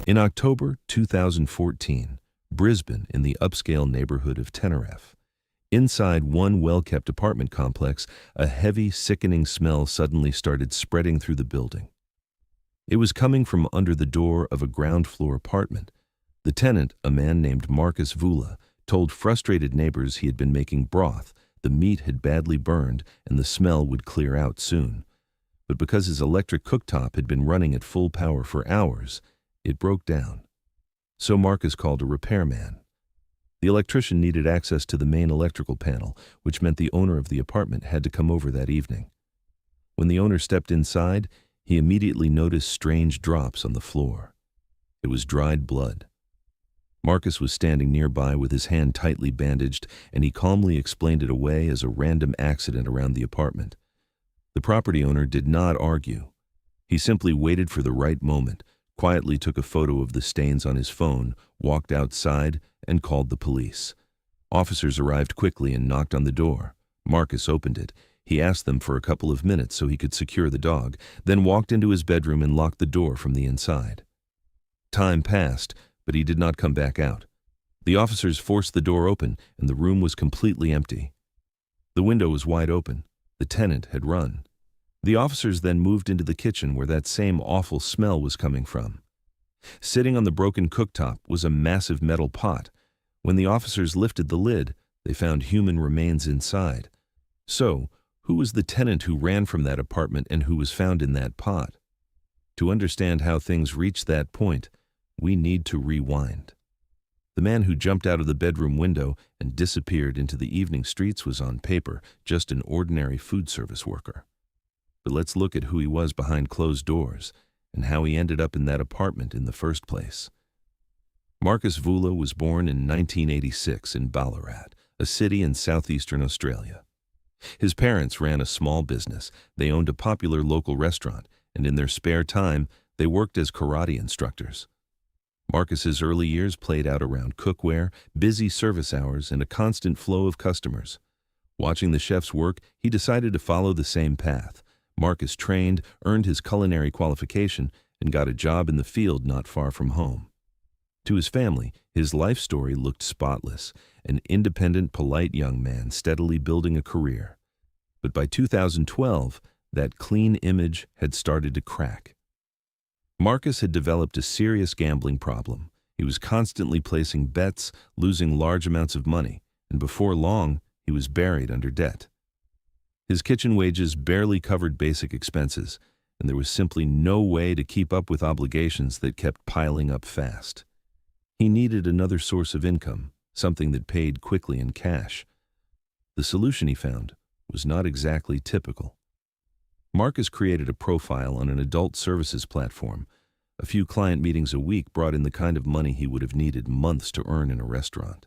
In October 2014, Brisbane, in the upscale neighborhood of Tenerife. Inside one well-kept apartment complex, a heavy, sickening smell suddenly started spreading through the building. It was coming from under the door of a ground-floor apartment. The tenant, a man named Marcus Vullo, told frustrated neighbors he had been making broth, the meat had badly burned, and the smell would clear out soon. But because his electric cooktop had been running at full power for hours, it broke down. So Marcus called a repairman. The electrician needed access to the main electrical panel, which meant the owner of the apartment had to come over that evening. When the owner stepped inside, he immediately noticed strange drops on the floor. It was dried blood. Marcus was standing nearby with his hand tightly bandaged, and he calmly explained it away as a random accident around the apartment. The property owner did not argue. He simply waited for the right moment, quietly took a photo of the stains on his phone, walked outside, and called the police. Officers arrived quickly and knocked on the door. Marcus opened it. He asked them for a couple of minutes so he could secure the dog, then walked into his bedroom and locked the door from the inside. Time passed, but he did not come back out. The officers forced the door open, and the room was completely empty. The window was wide open. The tenant had run. The officers then moved into the kitchen where that same awful smell was coming from. Sitting on the broken cooktop was a massive metal pot. When the officers lifted the lid, they found human remains inside. So, who was the tenant who ran from that apartment and who was found in that pot? To understand how things reached that point, we need to rewind. The man who jumped out of the bedroom window and disappeared into the evening streets was on paper just an ordinary food service worker. But let's look at who he was behind closed doors and how he ended up in that apartment in the first place. Marcus Vullo was born in 1986 in Ballarat, a city in southeastern Australia. His parents ran a small business. They owned a popular local restaurant, and in their spare time, they worked as karate instructors. Marcus's early years played out around cookware, busy service hours, and a constant flow of customers. Watching the chefs work, he decided to follow the same path. Marcus trained, earned his culinary qualification, and got a job in the field not far from home. To his family, his life story looked spotless, an independent, polite young man steadily building a career. But by 2012, that clean image had started to crack. Marcus had developed a serious gambling problem. He was constantly placing bets, losing large amounts of money, and before long, he was buried under debt. His kitchen wages barely covered basic expenses, and there was simply no way to keep up with obligations that kept piling up fast. He needed another source of income, something that paid quickly in cash. The solution he found was not exactly typical. Marcus created a profile on an adult services platform. A few client meetings a week brought in the kind of money he would have needed months to earn in a restaurant.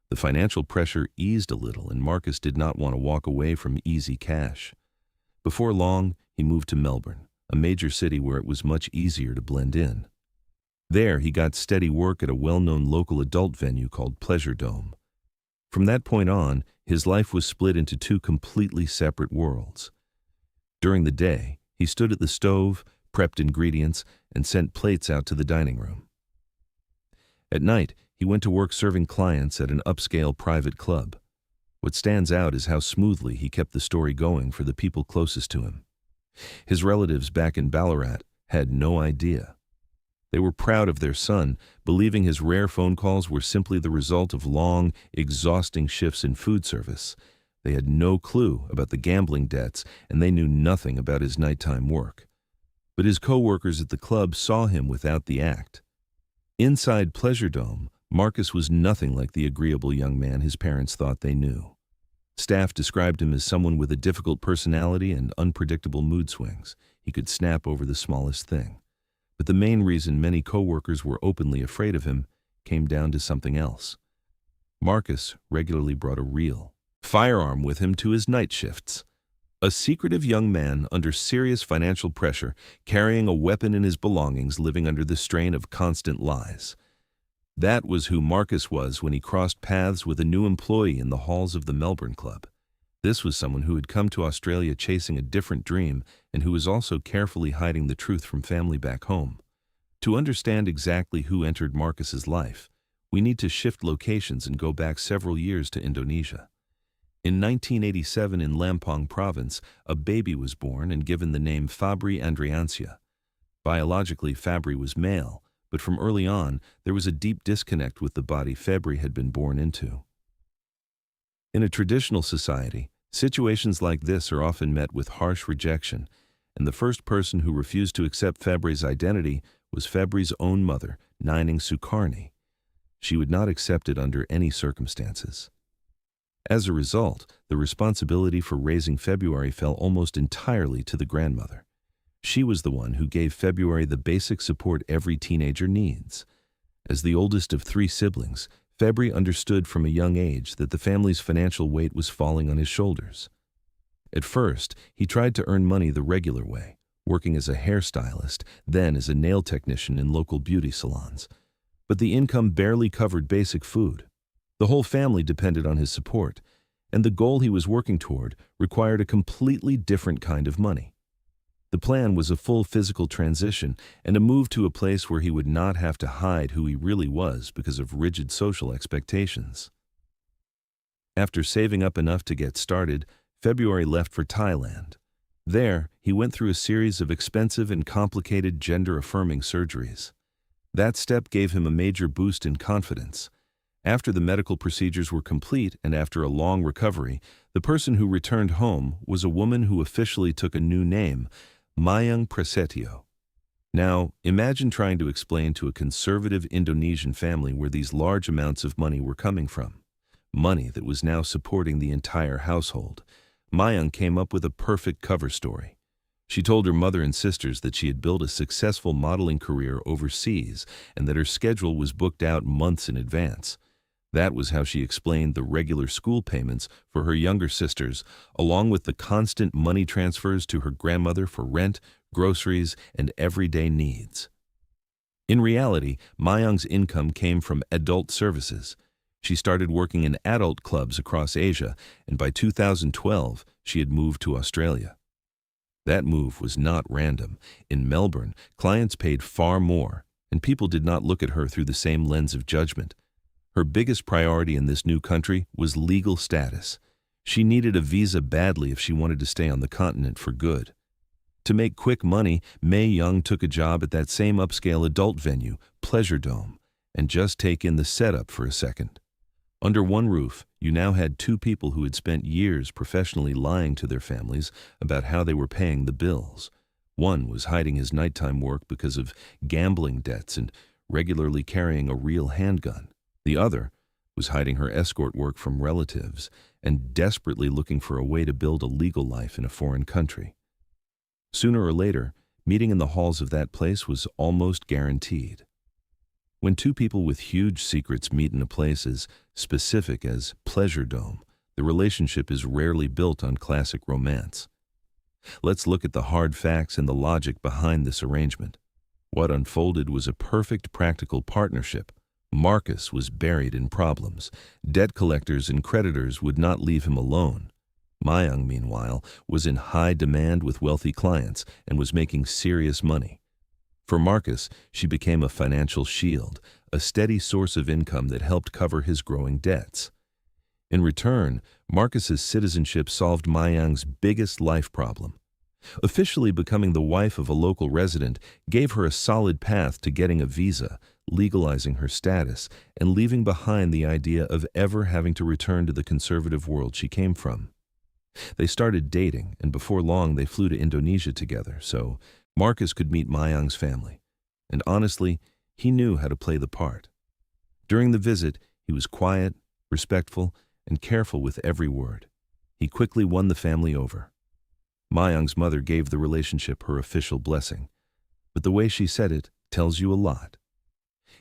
The financial pressure eased a little, and Marcus did not want to walk away from easy cash. Before long, he moved to Melbourne, a major city where it was much easier to blend in. There, he got steady work at a well-known local adult venue called Pleasure Dome. From that point on, his life was split into two completely separate worlds. During the day, he stood at the stove, prepped ingredients, and sent plates out to the dining room. At night, he went to work serving clients at an upscale private club. What stands out is how smoothly he kept the story going for the people closest to him. His relatives back in Ballarat had no idea. They were proud of their son, believing his rare phone calls were simply the result of long, exhausting shifts in food service. They had no clue about the gambling debts, and they knew nothing about his nighttime work. But his co-workers at the club saw him without the act. Inside Pleasure Dome, Marcus was nothing like the agreeable young man his parents thought they knew. Staff described him as someone with a difficult personality and unpredictable mood swings. He could snap over the smallest thing. But the main reason many co-workers were openly afraid of him came down to something else. Marcus regularly brought a real firearm with him to his night shifts. A secretive young man under serious financial pressure, carrying a weapon in his belongings, living under the strain of constant lies. That was who Marcus was when he crossed paths with a new employee in the halls of the Melbourne Club. This was someone who had come to Australia chasing a different dream and who was also carefully hiding the truth from family back home. To understand exactly who entered Marcus's life, we need to shift locations and go back several years to Indonesia. In 1987 in Lampung province, a baby was born and given the name Fabri Andriansyah. Biologically, Fabri was male, but from early on, there was a deep disconnect with the body Fabri had been born into. In a traditional society, situations like this are often met with harsh rejection, and the first person who refused to accept Fabri's identity was Fabri's own mother, Nining Sukarni. She would not accept it under any circumstances. As a result, the responsibility for raising February fell almost entirely to the grandmother. She was the one who gave February the basic support every teenager needs. As the oldest of 3 siblings, February understood from a young age that the family's financial weight was falling on his shoulders. At first, he tried to earn money the regular way, working as a hairstylist, then as a nail technician in local beauty salons. But the income barely covered basic food. The whole family depended on his support, and the goal he was working toward required a completely different kind of money. The plan was a full physical transition and a move to a place where he would not have to hide who he really was because of rigid social expectations. After saving up enough to get started, February left for Thailand. There, he went through a series of expensive and complicated gender-affirming surgeries. That step gave him a major boost in confidence. After the medical procedures were complete and after a long recovery, the person who returned home was a woman who officially took a new name, Mayang Prasetyo. Now, imagine trying to explain to a conservative Indonesian family where these large amounts of money were coming from. Money that was now supporting the entire household. Mayang came up with a perfect cover story. She told her mother and sisters that she had built a successful modeling career overseas and that her schedule was booked out months in advance. That was how she explained the regular school payments for her younger sisters, along with the constant money transfers to her grandmother for rent, groceries, and everyday needs. In reality, Mayang's income came from adult services. She started working in adult clubs across Asia, and by 2012, she had moved to Australia. That move was not random. In Melbourne, clients paid far more, and people did not look at her through the same lens of judgment. Her biggest priority in this new country was legal status. She needed a visa badly if she wanted to stay on the continent for good. To make quick money, May Young took a job at that same upscale adult venue, Pleasure Dome, and just take in the setup for a second. Under one roof, you now had 2 people who had spent years professionally lying to their families about how they were paying the bills. One was hiding his nighttime work because of gambling debts and regularly carrying a real handgun. The other was hiding her escort work from relatives and desperately looking for a way to build a legal life in a foreign country. Sooner or later, meeting in the halls of that place was almost guaranteed. When 2 people with huge secrets meet in a place as specific as Pleasure Dome, the relationship is rarely built on classic romance. Let's look at the hard facts and the logic behind this arrangement. What unfolded was a perfect practical partnership. Marcus was buried in problems. Debt collectors and creditors would not leave him alone. Mayang, meanwhile, was in high demand with wealthy clients and was making serious money. For Marcus, she became a financial shield, a steady source of income that helped cover his growing debts. In return, Marcus's citizenship solved Mayang's biggest life problem. Officially becoming the wife of a local resident gave her a solid path to getting a visa, legalizing her status, and leaving behind the idea of ever having to return to the conservative world she came from. They started dating, and before long they flew to Indonesia together, so Marcus could meet Mayang's family. And honestly, he knew how to play the part. During the visit, he was quiet, respectful, and careful with every word. He quickly won the family over. Mayang's mother gave the relationship her official blessing, but the way she said it tells you a lot.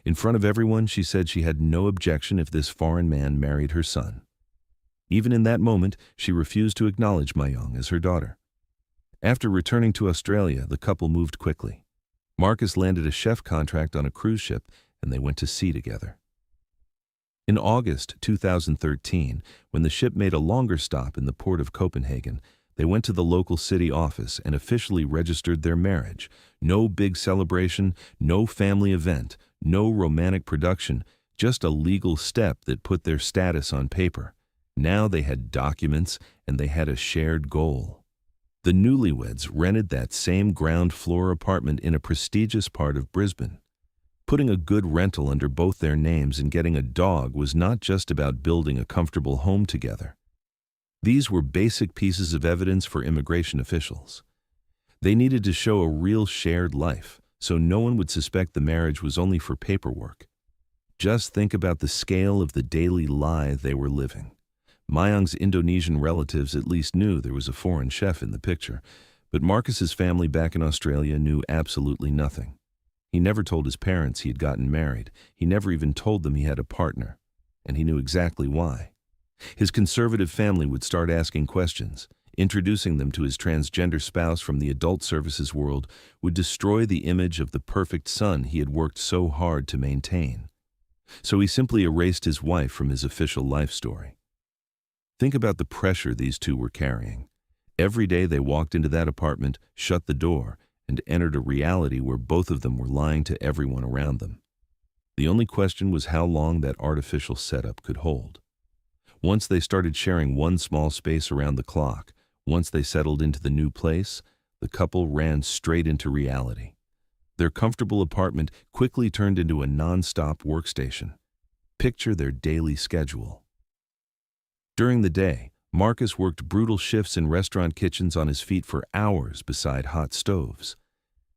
In front of everyone, she said she had no objection if this foreign man married her son. Even in that moment, she refused to acknowledge Mayang as her daughter. After returning to Australia, the couple moved quickly. Marcus landed a chef contract on a cruise ship, and they went to sea together. In August 2013, when the ship made a longer stop in the port of Copenhagen, They went to the local city office and officially registered their marriage. No big celebration, no family event, no romantic production, just a legal step that put their status on paper. Now they had documents and they had a shared goal. The newlyweds rented that same ground floor apartment in a prestigious part of Brisbane. Putting a good rental under both their names and getting a dog was not just about building a comfortable home together. These were basic pieces of evidence for immigration officials. They needed to show a real shared life, so no one would suspect the marriage was only for paperwork. Just think about the scale of the daily lie they were living. Mayang's Indonesian relatives at least knew there was a foreign chef in the picture, but Marcus's family back in Australia knew absolutely nothing. He never told his parents he had gotten married. He never even told them he had a partner, and he knew exactly why. His conservative family would start asking questions. Introducing them to his transgender spouse from the adult services world would destroy the image of the perfect son he had worked so hard to maintain. So he simply erased his wife from his official life story. Think about the pressure these two were carrying. Every day they walked into that apartment, shut the door, and entered a reality where both of them were lying to everyone around them. The only question was how long that artificial setup could hold. Once they started sharing one small space around the clock, once they settled into the new place, the couple ran straight into reality. Their comfortable apartment quickly turned into a non-stop workstation. Picture their daily schedule. During the day, Marcus worked brutal shifts in restaurant kitchens on his feet for hours beside hot stoves.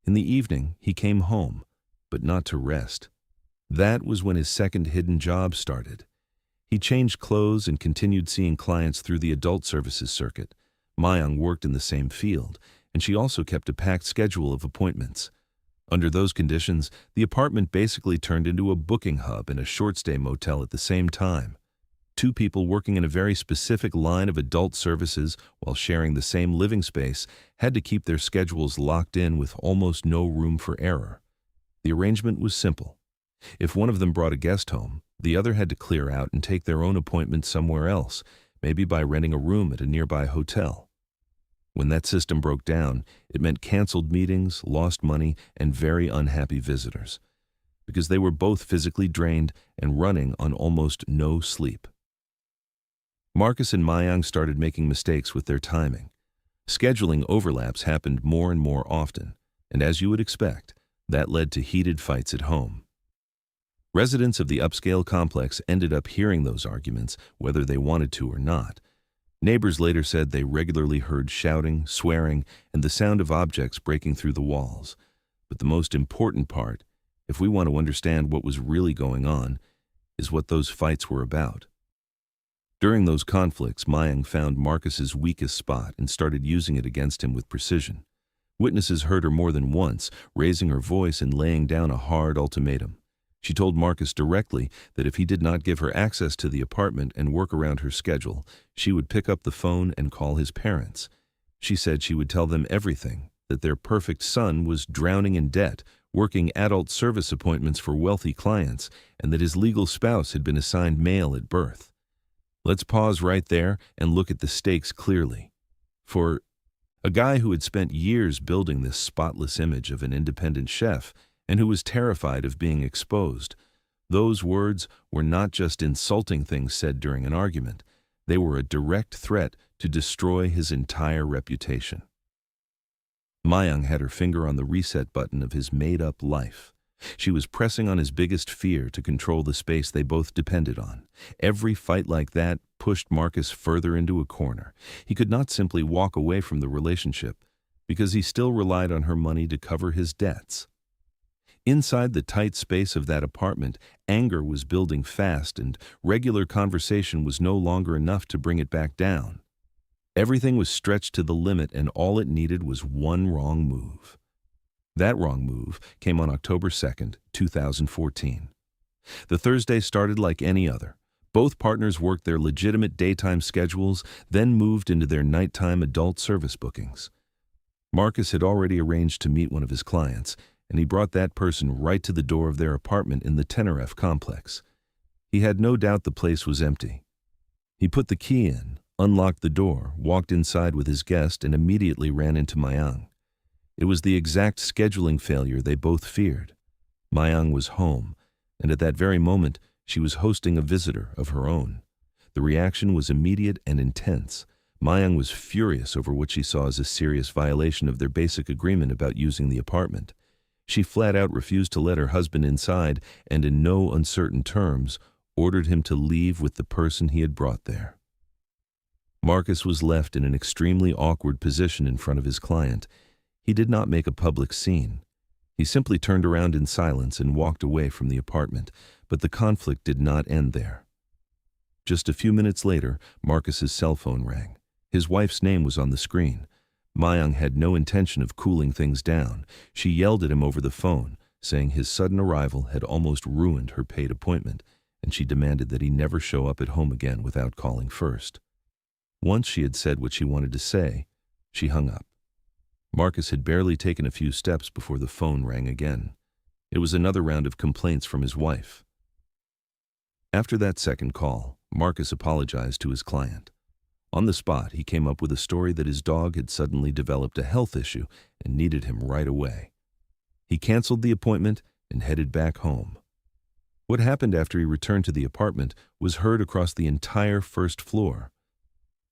In the evening, he came home, but not to rest. That was when his second hidden job started. He changed clothes and continued seeing clients through the adult services circuit. Mayang worked in the same field, and she also kept a packed schedule of appointments. Under those conditions, the apartment basically turned into a booking hub and a short-stay motel at the same time. Two people working in a very specific line of adult services while sharing the same living space had to keep their schedules locked in with almost no room for error. The arrangement was simple. If one of them brought a guest home, the other had to clear out and take their own appointment somewhere else, maybe by renting a room at a nearby hotel. When that system broke down, it meant canceled meetings, lost money, and very unhappy visitors, because they were both physically drained and running on almost no sleep. Marcus and Mayang started making mistakes with their timing. Scheduling overlaps happened more and more often, and as you would expect, that led to heated fights at home. Residents of the upscale complex ended up hearing those arguments, whether they wanted to or not. Neighbors later said they regularly heard shouting, swearing, and the sound of objects breaking through the walls. But the most important part, if we want to understand what was really going on, is what those fights were about. During those conflicts, Mayang found Marcus's weakest spot and started using it against him with precision. Witnesses heard her more than once, raising her voice and laying down a hard ultimatum. She told Marcus directly that if he did not give her access to the apartment and work around her schedule, she would pick up the phone and call his parents. She said she would tell them everything, that their perfect son was drowning in debt, working adult service appointments for wealthy clients, and that his legal spouse had been assigned male at birth. Let's pause right there and look at the stakes clearly. For a guy who had spent years building this spotless image of an independent chef and who was terrified of being exposed, those words were not just insulting things said during an argument. They were a direct threat to destroy his entire reputation. Mayang had her finger on the reset button of his made-up life. She was pressing on his biggest fear to control the space they both depended on. Every fight like that pushed Marcus further into a corner. He could not simply walk away from the relationship because he still relied on her money to cover his debts. Inside the tight space of that apartment, anger was building fast, and regular conversation was no longer enough to bring it back down. Everything was stretched to the limit, and all it needed was one wrong move. That wrong move came on October 2nd, 2014. The Thursday started like any other. Both partners worked their legitimate daytime schedules, then moved into their nighttime adult service bookings. Marcus had already arranged to meet one of his clients, and he brought that person right to the door of their apartment in the Tenerife complex. He had no doubt the place was empty. He put the key in, unlocked the door, walked inside with his guest, and immediately ran into Mayang. It was the exact scheduling failure they both feared. Mayang was home, and at that very moment, she was hosting a visitor of her own. The reaction was immediate and intense. Mayang was furious over what she saw as a serious violation of their basic agreement about using the apartment. She flat out refused to let her husband inside and, in no uncertain terms, ordered him to leave with the person he had brought there. Marcus was left in an extremely awkward position in front of his client. He did not make a public scene. He simply turned around in silence and walked away from the apartment, but the conflict did not end there. Just a few minutes later, Marcus's cell phone rang. His wife's name was on the screen. Mayang had no intention of cooling things down. She yelled at him over the phone, saying his sudden arrival had almost ruined her paid appointment, and she demanded that he never show up at home again without calling first. Once she had said what she wanted to say, she hung up. Marcus had barely taken a few steps before the phone rang again. It was another round of complaints from his wife. After that second call, Marcus apologized to his client. On the spot, he came up with a story that his dog had suddenly developed a health issue and needed him right away. He canceled the appointment and headed back home. What happened after he returned to the apartment was heard across the entire first floor.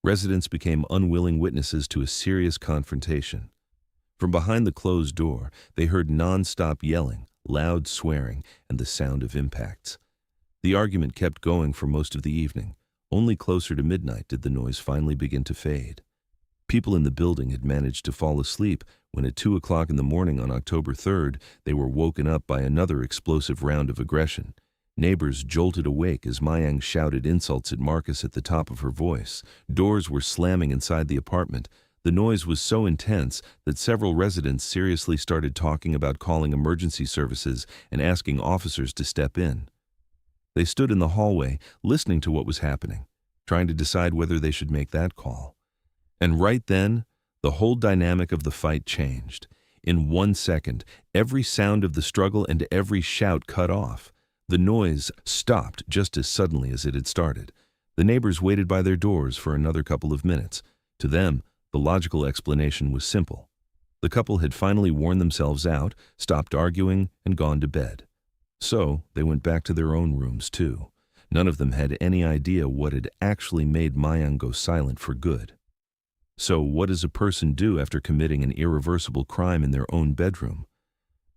Residents became unwilling witnesses to a serious confrontation. From behind the closed door, they heard non-stop yelling, loud swearing, and the sound of impacts. The argument kept going for most of the evening. Only closer to midnight did the noise finally begin to fade. People in the building had managed to fall asleep when at 2 o'clock in the morning on October 3rd, they were woken up by another explosive round of aggression. Neighbors jolted awake as Mayang shouted insults at Marcus at the top of her voice. Doors were slamming inside the apartment. The noise was so intense that several residents seriously started talking about calling emergency services and asking officers to step in. They stood in the hallway, listening to what was happening, trying to decide whether they should make that call. And right then, the whole dynamic of the fight changed. In 1 second, every sound of the struggle and every shout cut off. The noise stopped just as suddenly as it had started. The neighbors waited by their doors for another couple of minutes. To them, the logical explanation was simple. The couple had finally worn themselves out, stopped arguing, and gone to bed. So they went back to their own rooms too. None of them had any idea what had actually made Mayang go silent for good. So what does a person do after committing an irreversible crime in their own bedroom?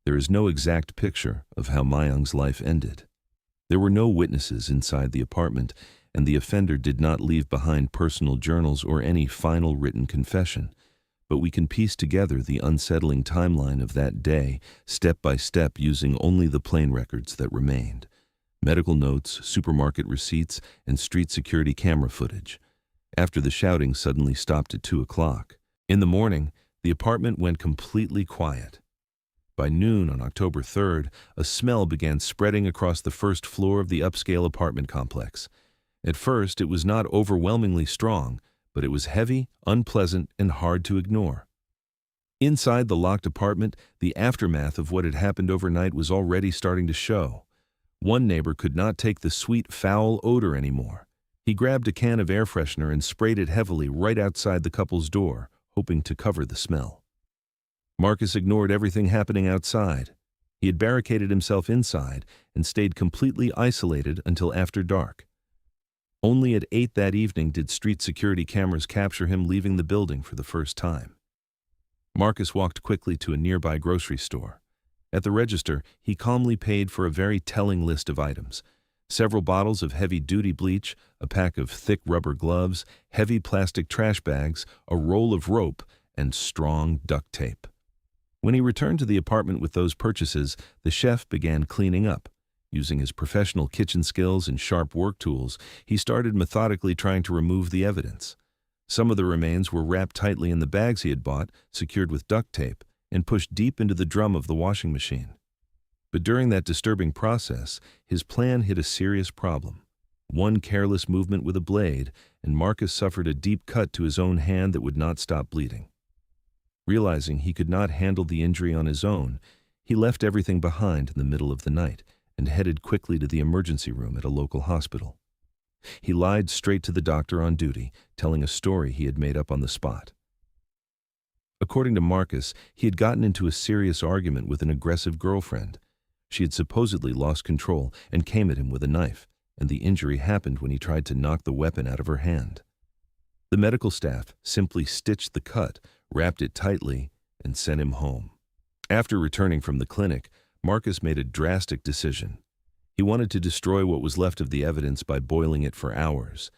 There is no exact picture of how Mayang's life ended. There were no witnesses inside the apartment, and the offender did not leave behind personal journals or any final written confession. But we can piece together the unsettling timeline of that day, step by step, using only the plane records that remained. Medical notes, supermarket receipts, and street security camera footage. After the shouting suddenly stopped at 2 o'clock. In the morning, the apartment went completely quiet. By noon on October 3rd, a smell began spreading across the first floor of the upscale apartment complex. At first, it was not overwhelmingly strong, but it was heavy, unpleasant, and hard to ignore. Inside the locked apartment, the aftermath of what had happened overnight was already starting to show. One neighbor could not take the sweet, foul odor anymore. He grabbed a can of air freshener and sprayed it heavily right outside the couple's door, hoping to cover the smell. Marcus ignored everything happening outside. He had barricaded himself inside and stayed completely isolated until after dark. Only at 8 that evening did street security cameras capture him leaving the building for the first time. Marcus walked quickly to a nearby grocery store. At the register, he calmly paid for a very telling list of items: several bottles of heavy-duty bleach, a pack of thick rubber gloves, heavy plastic trash bags, a roll of rope, and strong duct tape. When he returned to the apartment with those purchases, the chef began cleaning up. Using his professional kitchen skills and sharp work tools, he started methodically trying to remove the evidence. Some of the remains were wrapped tightly in the bags he had bought, secured with duct tape, and pushed deep into the drum of the washing machine. But during that disturbing process, his plan hit a serious problem. One careless movement with a blade, and Marcus suffered a deep cut to his own hand that would not stop bleeding. Realizing he could not handle the injury on his own, he left everything behind in the middle of the night and headed quickly to the emergency room at a local hospital. He lied straight to the doctor on duty, telling a story he had made up on the spot. According to Marcus, he had gotten into a serious argument with an aggressive girlfriend. She had supposedly lost control and came at him with a knife, and the injury happened when he tried to knock the weapon out of her hand. The medical staff simply stitched the cut, wrapped it tightly, and sent him home. After returning from the clinic, Marcus made a drastic decision. He wanted to destroy what was left of the evidence by boiling it for hours.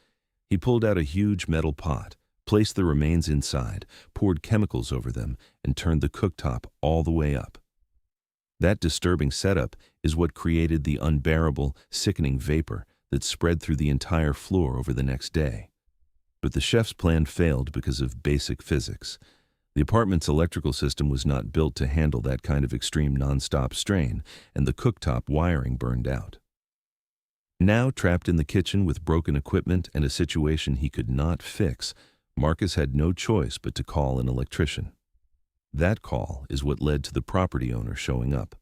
He pulled out a huge metal pot, placed the remains inside, poured chemicals over them, and turned the cooktop all the way up. That disturbing setup is what created the unbearable, sickening vapor that spread through the entire floor over the next day. But the chef's plan failed because of basic physics. The apartment's electrical system was not built to handle that kind of extreme non-stop strain, and the cooktop wiring burned out. Now trapped in the kitchen with broken equipment and a situation he could not fix, Marcus had no choice but to call an electrician. That call is what led to the property owner showing up.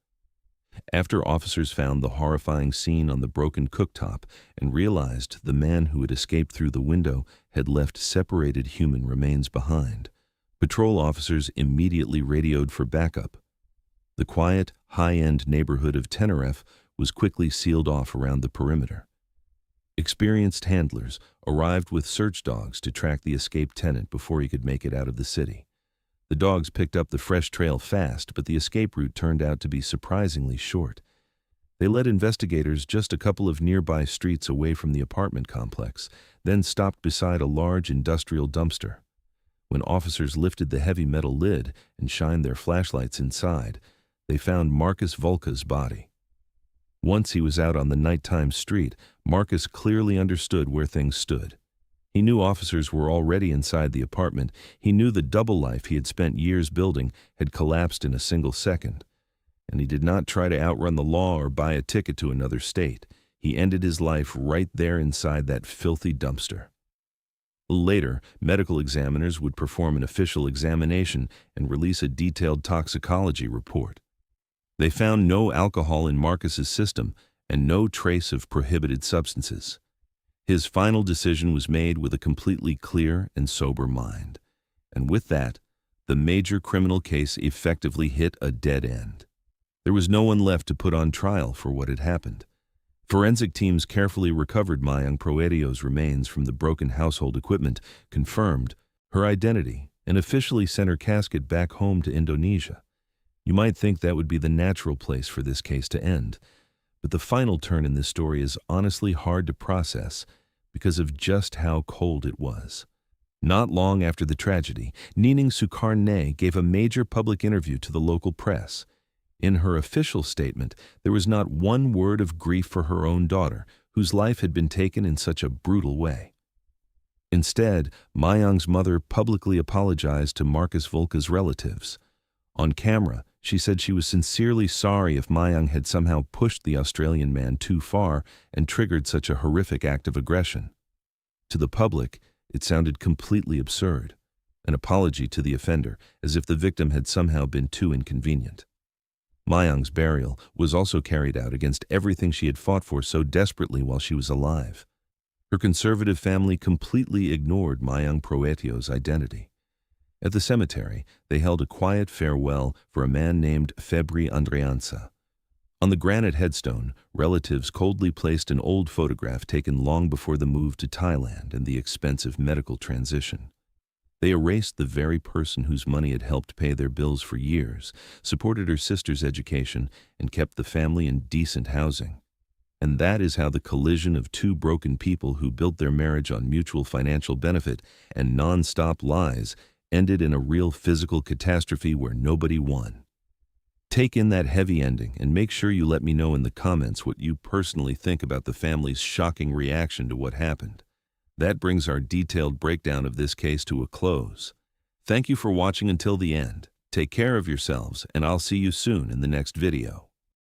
After officers found the horrifying scene on the broken cooktop and realized the man who had escaped through the window had left separated human remains behind, patrol officers immediately radioed for backup. The quiet, high-end neighborhood of Tenerife was quickly sealed off around the perimeter. Experienced handlers arrived with search dogs to track the escaped tenant before he could make it out of the city. The dogs picked up the fresh trail fast, but the escape route turned out to be surprisingly short. They led investigators just a couple of nearby streets away from the apartment complex, then stopped beside a large industrial dumpster. When officers lifted the heavy metal lid and shined their flashlights inside, they found Marcus Vullo's body. Once he was out on the nighttime street, Marcus clearly understood where things stood. He knew officers were already inside the apartment. He knew the double life he had spent years building had collapsed in a single second. And he did not try to outrun the law or buy a ticket to another state. He ended his life right there inside that filthy dumpster. Later, medical examiners would perform an official examination and release a detailed toxicology report. They found no alcohol in Marcus's system and no trace of prohibited substances. His final decision was made with a completely clear and sober mind. And with that, the major criminal case effectively hit a dead end. There was no one left to put on trial for what had happened. Forensic teams carefully recovered Mayang Proetio's remains from the broken household equipment, confirmed her identity, and officially sent her casket back home to Indonesia. You might think that would be the natural place for this case to end, but the final turn in this story is honestly hard to process because of just how cold it was. Not long after the tragedy, Nining Sukarne gave a major public interview to the local press. In her official statement, there was not one word of grief for her own daughter, whose life had been taken in such a brutal way. Instead, Mayang's mother publicly apologized to Marcus Vullo's relatives. On camera, she said she was sincerely sorry if Mayang had somehow pushed the Australian man too far and triggered such a horrific act of aggression. To the public, it sounded completely absurd, an apology to the offender, as if the victim had somehow been too inconvenient. Mayang's burial was also carried out against everything she had fought for so desperately while she was alive. Her conservative family completely ignored Mayang Proetio's identity. At the cemetery, they held a quiet farewell for a man named Febri Andreanza. On the granite headstone, relatives coldly placed an old photograph taken long before the move to Thailand and the expensive medical transition. They erased the very person whose money had helped pay their bills for years, supported her sister's education, and kept the family in decent housing. And that is how the collision of two broken people who built their marriage on mutual financial benefit and non-stop lies ended in a real physical catastrophe where nobody won. Take in that heavy ending and make sure you let me know in the comments what you personally think about the family's shocking reaction to what happened. That brings our detailed breakdown of this case to a close. Thank you for watching until the end. Take care of yourselves, and I'll see you soon in the next video.